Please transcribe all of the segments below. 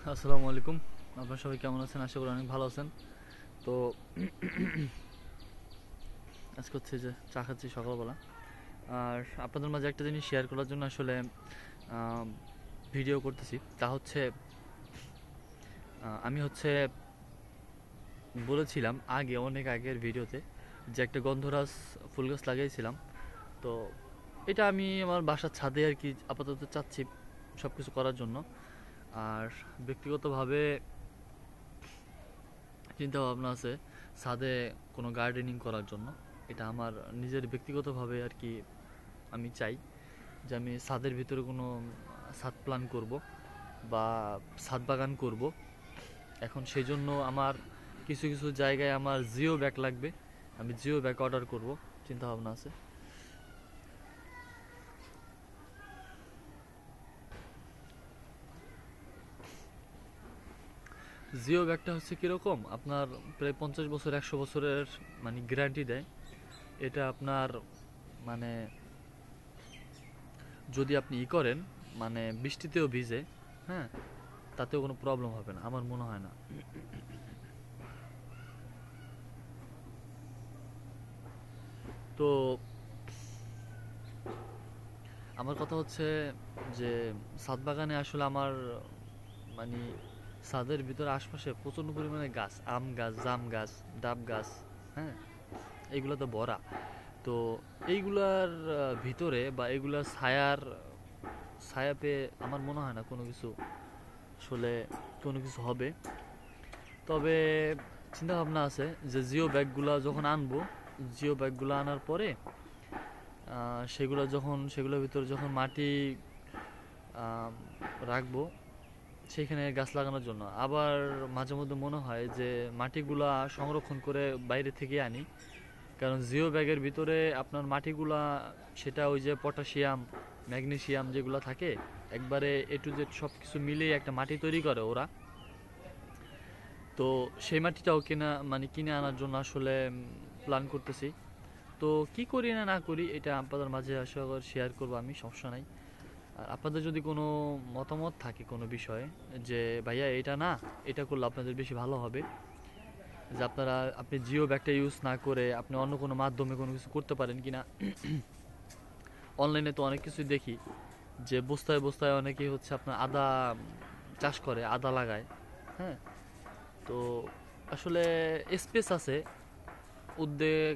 আসসালামু আলাইকুম। আপনারা সবাই কেমন আছেন? আশা করি অনেক ভালো আছেন। তো আজকে হচ্ছে যে চা খাচ্ছি সকালবেলা। আর আপনাদের মাঝে একটা জিনিস শেয়ার করার জন্য আসলে ভিডিও করতেছি। তা হচ্ছে আমি হচ্ছে বলেছিলাম আগে, অনেক আগের ভিডিওতে, যে একটা গন্ধরাজ ফুল গাছ লাগিয়েছিলাম। তো এটা আমি আমার বাসার ছাদে আর কি আপাতত চাচ্ছি সব কিছু করার জন্য। আর ব্যক্তিগতভাবে চিন্তা ভাবনা আছে ছাদে কোনো গার্ডেনিং করার জন্য। এটা আমার নিজের ব্যক্তিগতভাবে আর কি। আমি চাই যে আমি ছাদের ভিতরে কোনো ছাদ প্ল্যান করব বা ছাদ বাগান করব। এখন সেই জন্য আমার কিছু কিছু জায়গায় আমার জিও ব্যাগ লাগবে। আমি জিও ব্যাগ অর্ডার করব, চিন্তা ভাবনা আছে। জিও ব্যাগটা হচ্ছে কীরকম, আপনার প্রায় 50 বছর 100 বছরের মানে গ্যারান্টি দেয়। এটা আপনার মানে যদি আপনি করেন, মানে বৃষ্টিতেও ভিজে, হ্যাঁ, তাতেও কোনো প্রবলেম হবে না আমার মনে হয় না। তো আমার কথা হচ্ছে যে ছাদ বাগানে আসলে আমার মানে ছাদের ভিতরে আশপাশে প্রচণ্ড পরিমাণে গাছ, আম গাছ, জাম গাছ, ডাব গাছ, হ্যাঁ, এইগুলো তো ভরা। তো এইগুলার ভিতরে বা এইগুলার ছায়া পেয়ে আমার মনে হয় না কোনো কিছু আসলে কোনো কিছু হবে। তবে চিন্তা ভাবনা আছে যে জিও ব্যাগগুলো যখন আনবো, জিও ব্যাগগুলো আনার পরে সেগুলো যখন সেগুলোর ভিতরে যখন মাটি রাখবো সেখানে গাছ লাগানোর জন্য। আবার মাঝে মধ্যে মনে হয় যে মাটিগুলা সংরক্ষণ করে বাইরে থেকে আনি, কারণ জিও ব্যাগের ভিতরে আপনার মাটিগুলা, সেটা ওই যে পটাশিয়াম, ম্যাগনেসিয়াম যেগুলো থাকে, একবারে এ টু জেড সব কিছু মিলিয়ে একটা মাটি তৈরি করে ওরা। তো সেই মাটিটাও কিনে আনার জন্য আসলে প্ল্যান করতেছি। তো কি করি না না করি এটা আপনাদের মাঝে আশা করি শেয়ার করবো আমি, সমস্যা নাই। আর আপনাদের যদি কোনো মতামত থাকে কোনো বিষয়ে, যে ভাইয়া এটা না, এটা করলে আপনাদের বেশি ভালো হবে, যে আপনি জিও ব্যাগটা ইউজ না করে আপনি অন্য কোনো মাধ্যমে কোনো কিছু করতে পারেন কিনা। অনলাইনে তো অনেক কিছু দেখি যে বস্তায় বস্তায় অনেকেই হচ্ছে আপনার আদা চাষ করে, আদা লাগায়, হ্যাঁ। তো আসলে স্পেস আছে, উদ্যোগ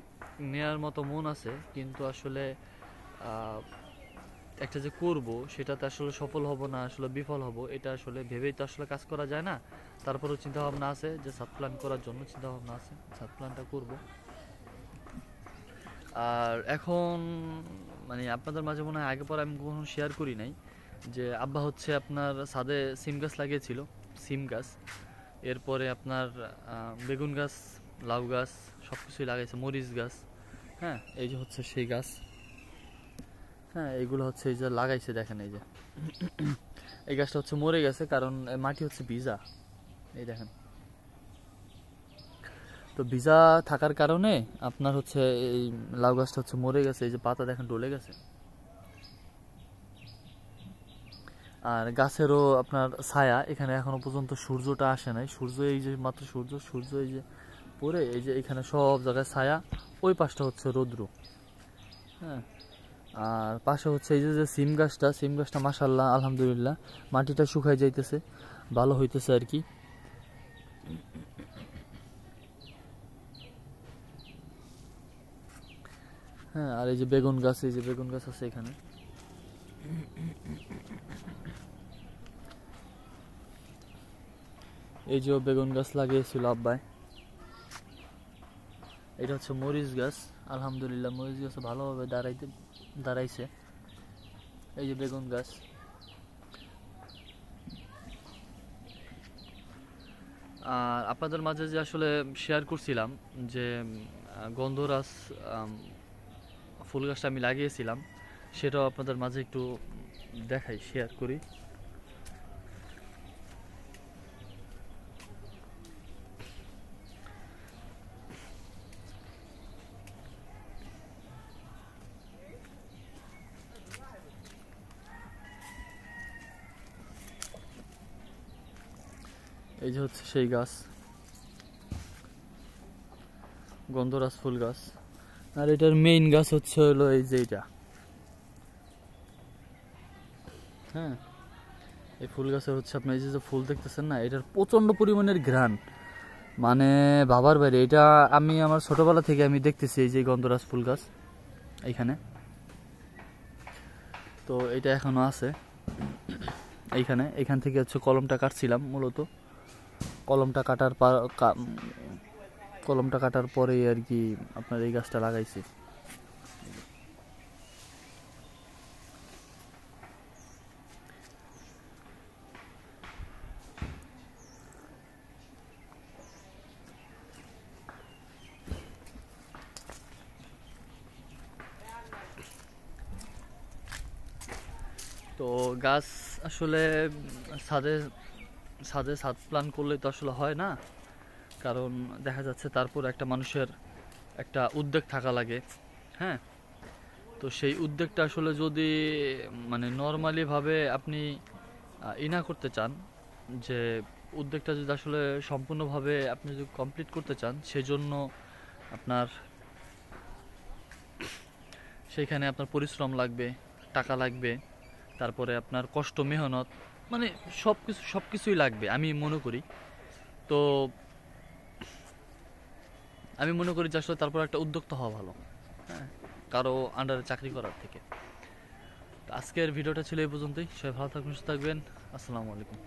নেয়ার মতো মন আছে, কিন্তু আসলে আহ, একটা যে করব সেটাতে আসলে সফল হব না আসলে বিফল হব, এটা আসলে ভেবেই তো আসলে কাজ করা যায় না। তারপরেও চিন্তা ভাবনা আছে যে ছাদ প্ল্যান করার জন্য চিন্তা ভাবনা আছে, ছাদ প্ল্যানটা করব। আর এখন মানে আপনাদের মাঝে মনে হয় আগে পরে আমি কখনো শেয়ার করি নাই যে আব্বা হচ্ছে আপনার ছাদে সিম গাছ লাগিয়েছিল, সিম গাছ। এরপরে আপনার বেগুন গাছ, লাউ গাছ, সব কিছুই লাগাইছে, মরিচ গাছ, হ্যাঁ, এই যে হচ্ছে সেই গাছ। হ্যাঁ, এইগুলো হচ্ছে এই যে লাগাইছে, দেখেন এই যে এই গাছটা হচ্ছে মরে গেছে কারণ মাটি হচ্ছে ভিজা, এই দেখেন। তো ভিজা থাকার কারণে আপনার হচ্ছে এই লাউ গাছটা হচ্ছে মরে গেছে, এই যে পাতা দেখেন ডলে গেছে। আর গাছেরও আপনার ছায়া, এখানে এখনো পর্যন্ত সূর্যটা আসে নাই, সূর্য এই যে মাত্র সূর্য এই যে পরে এই যে এখানে সব জায়গায় ছায়া, ওই পাশটা হচ্ছে রৌদ্র, হ্যাঁ। আর পাশে হচ্ছে এই যে সিম গাছটা মাশাআল্লাহ আলহামদুলিল্লাহ মাটিটা শুকাই যাইতেছে, ভালো হইতেছে আর কি। হ্যাঁ, আর এই যে বেগুন গাছ, এই যে বেগুন গাছ আছে এখানে, এই যে বেগুন গাছ লাগিয়েছিল আব্বাই। এটা হচ্ছে মরিচ গাছ, আলহামদুলিল্লাহ মরিচ গাছ ভালোভাবে দাঁড়াইছে। এই যে বেগুন গাছ। আর আপনাদের মাঝে যে আসলে শেয়ার করছিলাম যে গন্ধরাজ ফুল গাছটা আমি লাগিয়েছিলাম, সেটাও আপনাদের মাঝে একটু দেখাই, শেয়ার করি। এই যে হচ্ছে সেই গাছ, গন্ধরাজ ফুল গাছ। আর এটার মেইন গাছ হচ্ছে হলো এই যে এটা, হ্যাঁ। এই ফুল গাছের হচ্ছে আপনি এই যে ফুল দেখতেছেন না, এটার প্রচন্ড পরিমাণের ঘ্রাণ, মানে বাবার বাইরে। এটা আমি আমার ছোটবেলা থেকে আমি দেখতেছি, এই যে গন্ধরাজ ফুল গাছ এইখানে। তো এটা এখনো আছে এইখানে। এখান থেকে হচ্ছে কলমটা কাটছিলাম মূলত। কলমটা কাটার পরেই আর কি আপনার এই গাছটা লাগাইছি। তো গাছ আসলে ছাদে ছাদ প্ল্যান করলে তো আসলে হয় না, কারণ দেখা যাচ্ছে তারপর একটা মানুষের একটা উদ্যোগ থাকা লাগে, হ্যাঁ। তো সেই উদ্যোগটা আসলে যদি মানে নর্মালি ভাবে আপনি ইনা করতে চান, যে উদ্যোগটা যদি আসলে সম্পূর্ণভাবে আপনি যদি কমপ্লিট করতে চান, সেজন্য আপনার সেইখানে আপনার পরিশ্রম লাগবে, টাকা লাগবে, তারপরে আপনার কষ্ট মেহনত, মানে সবকিছুই লাগবে আমি মনে করি। তো আমি মনে করি যে আসলে তারপর একটা উদ্যোক্তা হওয়া ভালো, হ্যাঁ, কারো আন্ডারে চাকরি করার থেকে। তো আজকের ভিডিওটা ছিল এই পর্যন্তই। সবাই ভালো থাকবেন, সুস্থ থাকবেন। আসসালামু আলাইকুম।